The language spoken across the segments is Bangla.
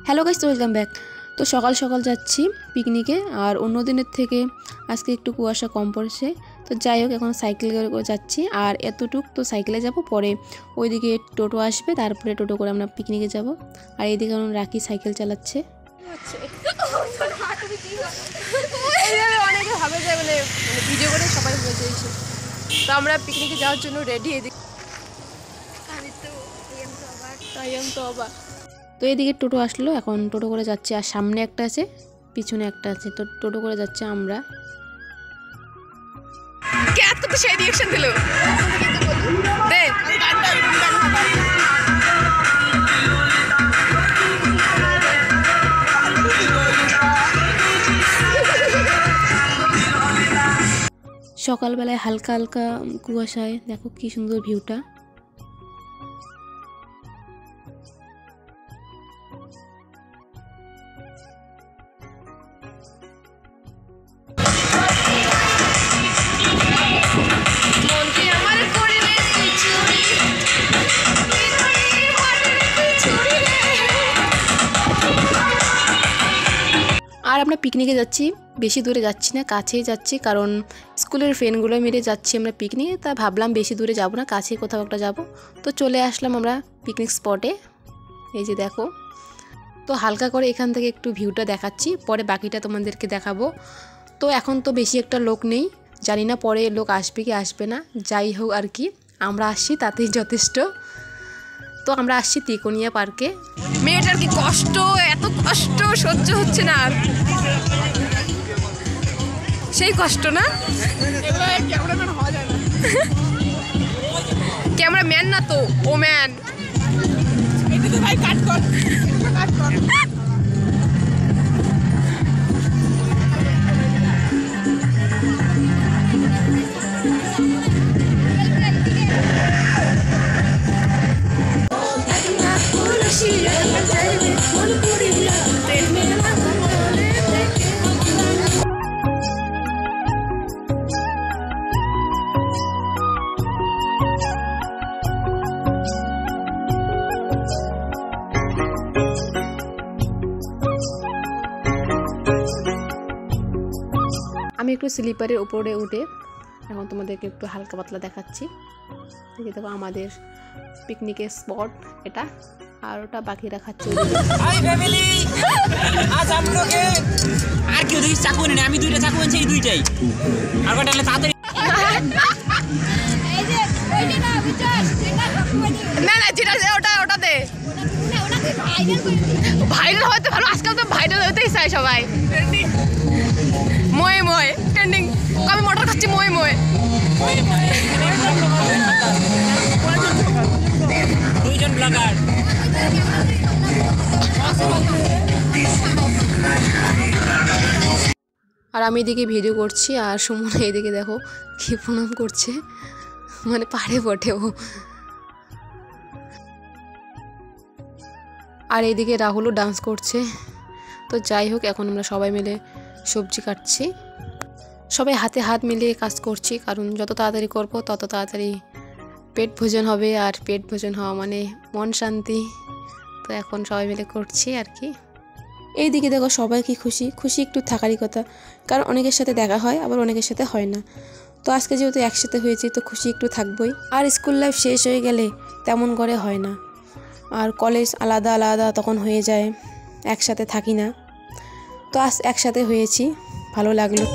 Hello guys, welcome back. তো সকাল সকাল যাচ্ছি পিকনিকে, আর অন্য দিনের থেকে আজকে একটু কুয়াশা কম পড়েছে। তো যাই হোক, এখন সাইকেল করে যাচ্ছি, আর এতটুক তো সাইকেলে যাব, পরে ওইদিকে টোটো আসবে, তারপরে টোটো করে আমরা পিকনিকে যাব। আর এইদিকে এখন রাখি সাইকেল চালাচ্ছে। অনেকে ভাবে যে মানে ভিডিও করে সবাই হয়ে যাচ্ছে। তো আমরা পিকনিকে যাওয়ার জন্য রেডি। এদিকে তো এদিকে টোটো আসলো, এখন টোটো করে যাচ্ছে, আর সামনে একটা আছে, পিছনে একটা আছে। তো টোটো করে যাচ্ছে আমরা। তো সেই রিঅ্যাকশন দিল দে। সকালবেলায় হালকা হালকা কুয়াশায় দেখো কি সুন্দর ভিউটা। আর আমরা পিকনিকে যাচ্ছি, বেশি দূরে যাচ্ছি না, কাছেই যাচ্ছি, কারণ স্কুলের ফ্রেন্ডগুলো মিলে যাচ্ছি আমরা পিকনিকে। তা ভাবলাম বেশি দূরে যাব না, কাছেই কোথাও একটা যাব। তো চলে আসলাম আমরা পিকনিক স্পটে। এই যে দেখো, তো হালকা করে এখান থেকে একটু ভিউটা দেখাচ্ছি, পরে বাকিটা তোমাদেরকে দেখাবো। তো এখন তো বেশি একটা লোক নেই, জানি না পরে লোক আসবে কি আসবে না। যাই হোক আর কি, আমরা আসছি তাতেই যথেষ্ট। তো আমরা আসছি তিকোনিয়া পার্কে। মেয়েটার কি কষ্ট, এত কষ্ট সহ্য হচ্ছে না আর। সেই কষ্ট না, ক্যামেরাম্যান না তো, ও ম্যান। আমি একটু স্লিপারের উপরে উঠে এখন তোমাদেরকে একটু হালকা পাতলা দেখাচ্ছি। দেখো আমাদের পিকনিকের স্পট এটা, আর ওটা বাকিরা খাচ্ছে। হাই ফ্যামিলি, আজ আপনাকে আর কেউ দেখি চাকু নেই, আমি দুইটা চাকু আনছি, এই দুইটাই। আর কটা তাড়াতাড়ি না না, যেটা ওটা দে। ভাইরাল হতে ভালো, আজকাল তো ভাইরাল হতেই চায় সবাই। মই মই ট্রেন্ডিং, আমি মটর খাচ্ছি মই মই। দুইজন ব্লগার। আর আমি এদিকে ভিডিও করছি, আর সুমন এদিকে দেখো কি প্রণাম করছে, মানে পাড়ে বটে ও। আর এইদিকে রাহুলও ডান্স করছে। তো যাই হোক, এখন আমরা সবাই মিলে সবজি কাটছি, সবাই হাতে হাত মিলিয়ে কাজ করছি, কারণ যত তাড়াতাড়ি করব তত তাড়াতাড়ি পেট ভোজন হবে, আর পেট ভোজন হওয়া মানে মন শান্তি। তো এখন সবাই মিলে করছি আর কি। এইদিকে দেখো সবাই কি খুশি খুশি, একটু থাকারই কথা, কারণ অনেকের সাথে দেখা হয়, আবার অনেকের সাথে হয় না। তো আজকে যেহেতু একসাথে হয়েছি, তো খুশি একটু থাকবই। আর স্কুল লাইফ শেষ হয়ে গেলে তেমন করে হয় না, আর কলেজ আলাদা আলাদা তখন হয়ে যায়, একসাথে থাকি না। তো আজ একসাথে হয়েছি, ভালো লাগলো।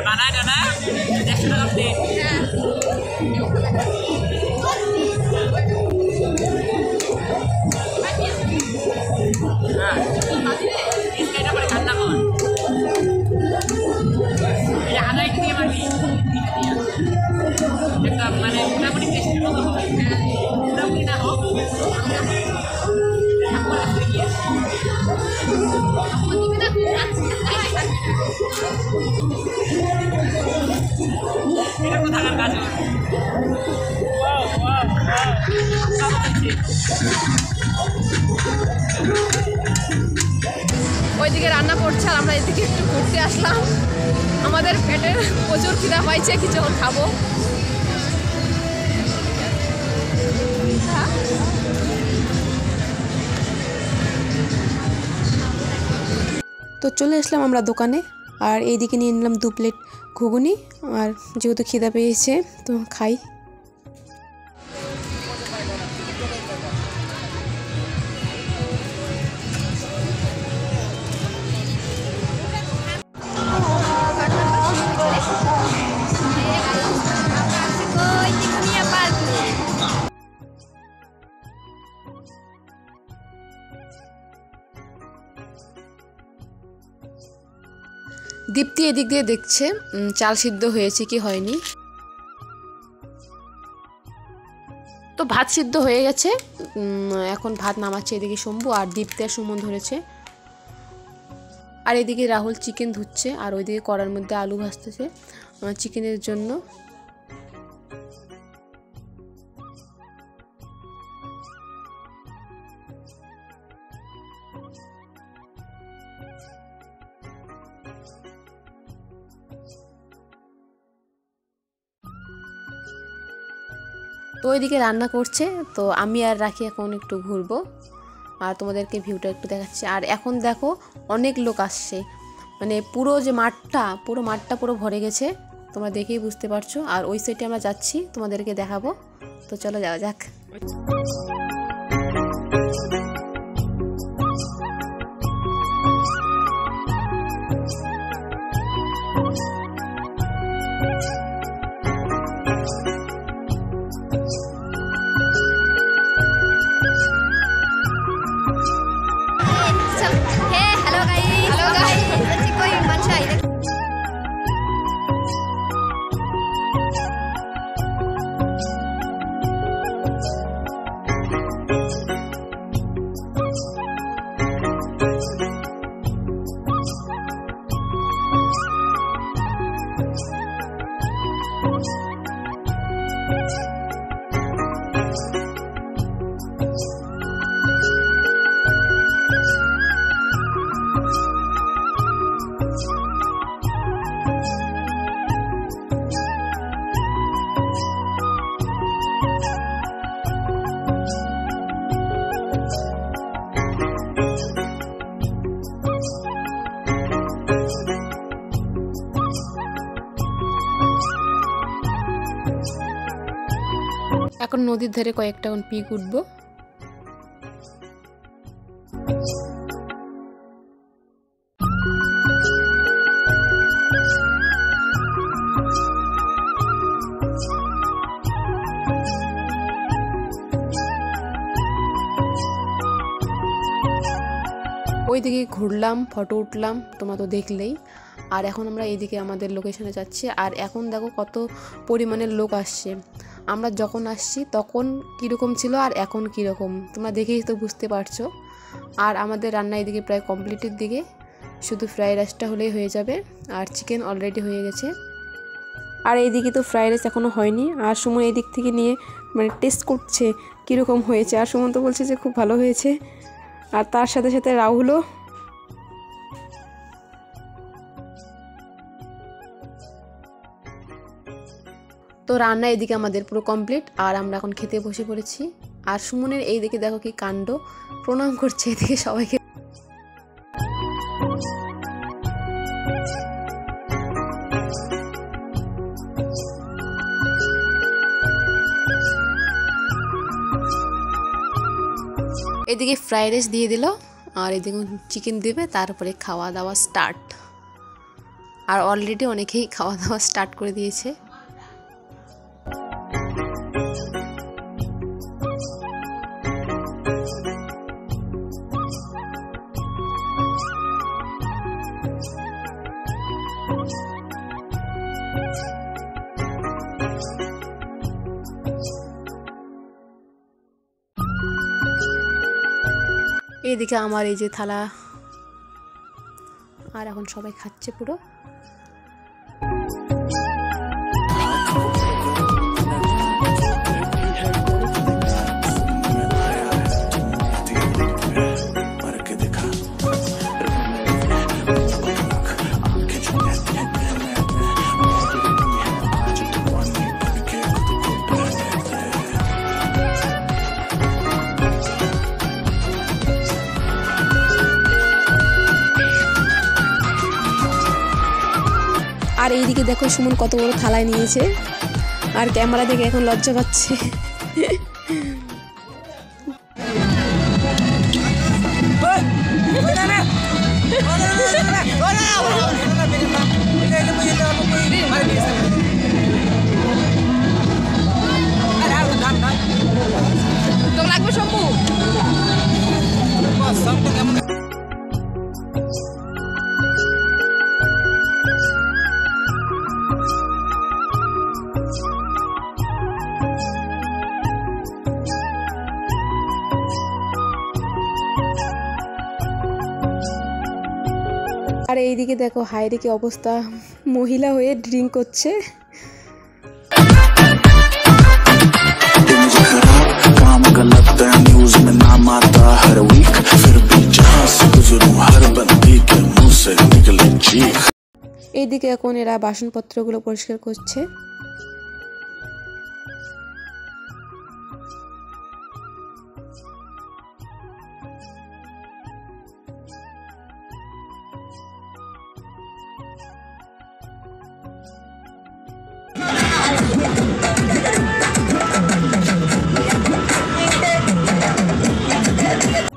বানায় না 100 টাকা প্লেট। এটা করে ঠান্ডা খাওয়ান, আদায় দিয়ে মাটি একটা মানে মোটামুটি টেস্টের মতো হবে, মোটামুটি না হোক। ওইদিকে রান্না করছে আর আমরা এদিকে একটু ঘুরতে আসলাম। আমাদের পেটের প্রচুর খিদা পাইছে, কিছু খাবো। তো চলে আসলাম আমরা দোকানে, আর এইদিকে নিয়ে নিলাম 2 প্লেট ঘুগনি। আর যেহেতু খিদা পেয়েছে তো খাই। দীপ্তি এদিক দিয়ে দেখছে চাল সিদ্ধ হয়েছে কি হয়নি। তো ভাত সিদ্ধ হয়ে গেছে, এখন ভাত নামাচ্ছে এদিকে শম্ভু, আর দীপ্তি আর সুমন ধরেছে। আর এদিকে রাহুল চিকেন ধুচ্ছে, আর ওইদিকে কড়ার মধ্যে আলু ভাজতেছে চিকেনের জন্য। তো ওইদিকে রান্না করছে, তো আমি আর রাখি এখন একটু ঘুরবো আর তোমাদেরকে ভিউটা একটু দেখাচ্ছি। আর এখন দেখো অনেক লোক আসছে, মানে পুরো যে মাঠটা পুরো ভরে গেছে, তোমরা দেখেই বুঝতে পারছো। আর ওই সাইডে আমরা যাচ্ছি, তোমাদেরকে দেখাবো। তো চলো যাওয়া যাক। এখন নদীর ধারে কয়েকটা পিক উঠবো। ওইদিকে ঘুরলাম, ফটো উঠলাম, তোমরা তো দেখলেই। আর এখন আমরা এইদিকে আমাদের লোকেশনে যাচ্ছি। আর এখন দেখো কত পরিমাণের লোক আসছে। আমরা যখন আসছি তখন কীরকম ছিল আর এখন কীরকম তোমরা দেখেই তো বুঝতে পারছো। আর আমাদের রান্না এদিকে প্রায় কমপ্লিটের দিকে, শুধু ফ্রাইড রাইসটা হলেই হয়ে যাবে। আর চিকেন অলরেডি হয়ে গেছে। আর এইদিকে তো ফ্রাইড রাইস এখনও হয়নি। আর সুমন এই দিক থেকে নিয়ে মানে টেস্ট করছে কীরকম হয়েছে। আর সুমন তো বলছে যে খুব ভালো হয়েছে। আর তার সাথে সাথে রাহুলও। তো রান্না এদিকে আমাদের পুরো কমপ্লিট, আর আমরা এখন খেতে বসে পড়েছি। আর সুমনের এই দিকে দেখো কি কাণ্ড, প্রণাম করছে এদিকে সবাইকে। এদিকে ফ্রাইড রাইস দিয়ে দিল, আর এদিকে চিকেন দেবে, তারপরে খাওয়া দাওয়া স্টার্ট। আর অলরেডি অনেকেই খাওয়া দাওয়া স্টার্ট করে দিয়েছে। এইদিকে আমার এই যে থালা, আর এখন সবাই খাচ্ছে পুরো। আর এইদিকে দেখো সুমন কত বড় থালায় নিয়েছে, আর ক্যামেরা দেখে এখন লজ্জা পাচ্ছে। তো লাগবে শম্ভু। আর এইদিকে দেখো হায়রে কি অবস্থা, মহিলা হয়ে ড্রিঙ্ক করছে। এইদিকে এখন এরা বাসনপত্রগুলো পরিষ্কার করছে।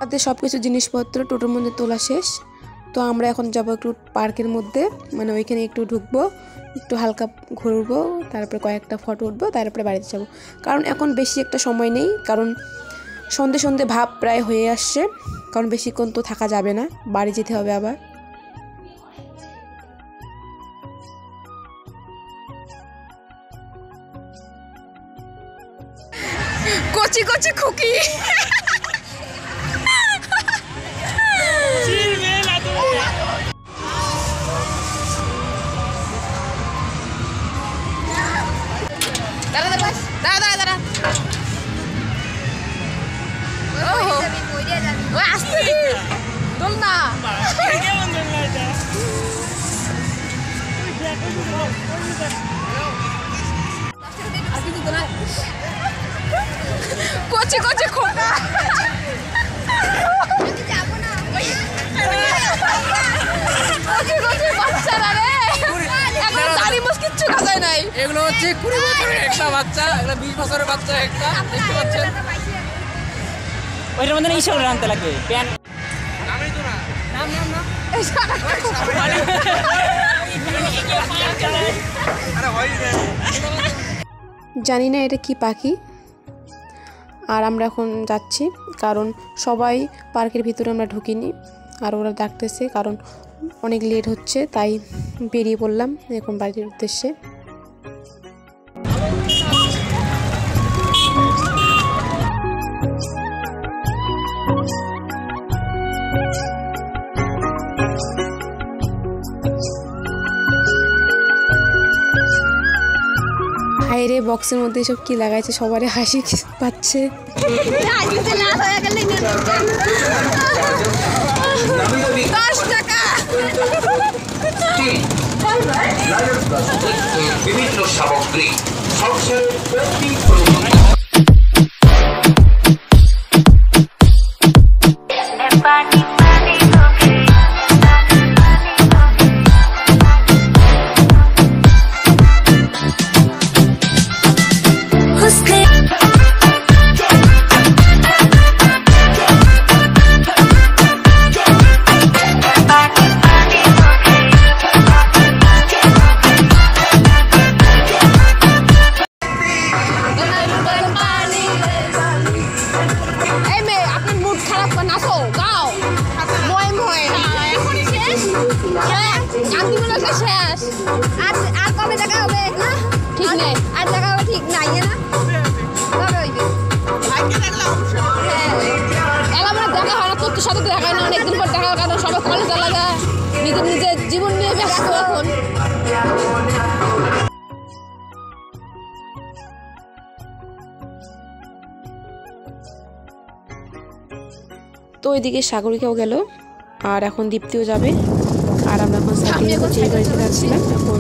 আমাদের সবকিছু জিনিসপত্র টোটোর মধ্যে তোলা শেষ। তো আমরা এখন যাবো একটু পার্কের মধ্যে, মানে ওইখানে একটু ঢুকবো, একটু হালকা ঘুরবো, তারপরে কয়েকটা ফটো উঠবো, তারপরে বাড়িতে যাবো। কারণ এখন বেশি একটা সময় নেই, কারণ সন্ধে সন্ধে ভাব প্রায় হয়ে আসছে, কারণ বেশিক্ষণ তো থাকা যাবে না, বাড়ি যেতে হবে আবার। কচি কচি খুকি। কচি কচি খোকা। বাচ্চারা রে, এখন দাড়ি মুছ কিচ্ছু কাজায় নাই। এগুলো হচ্ছে 20 বছরের একটা বাচ্চা, এগুলো 20 বছরের বাচ্চা একটা, দেখতে পাচ্ছেন। ওইটার মধ্যে ইসল রানতে লাগবে প্যান্ট। নামই তো না, নাম নাম না। জানি না এটা কি পাখি। আর আমরা এখন যাচ্ছি, কারণ সবাই পার্কের ভিতরে আমরা ঢুকিনি, আর ওরা ডাকতেছে, কারণ অনেক লেট হচ্ছে, তাই বেরিয়ে পড়লাম এখন বাড়ির উদ্দেশ্যে। হায়রে বক্সের মধ্যে এসব কি লাগাইছে, সবারই হাসি পাচ্ছে। বিভিন্ন সামগ্রী আর কবে দেখা হবে না ঠিক নেই, আর দেখা হবে ঠিক নাই না, কবে হইবে ভাগ্যে দেখলে অবশ্যই। হ্যাঁ এলা আমরা দেখা হয় না, তোর সাথে দেখা হয় না, অনেকদিন পর দেখা হয়, কারণ সবাই কলেজ আলাদা, নিজের জীবন নিয়ে ব্যস্ত এখন। তো ওইদিকে সাগরিকাও গেল আর এখন দীপ্তিও যাবে আর আমরা এখন সাইকেল করছি এই বাড়িতে যাচ্ছিলাম এখন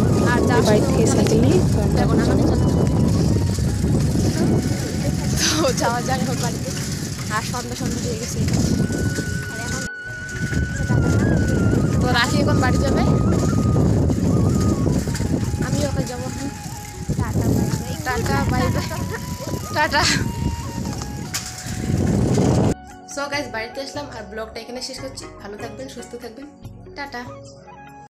ওই বাড়ি থেকে সাইকেল নিয়ে তো আমরা এখন যাবো। তো যাওয়া যায় এখন বাড়িতে আর সন্ধ্যা হয়ে গেছে আর এখন তো রাখি এখন বাড়ি যাবে আমিও ওখানে যাবো এখন tata bye bye tata. So guys বাড়িতে আসলাম আর ব্লগটা এখানে শেষ করছি। ভালো থাকবেন, সুস্থ থাকবেন, টাটা।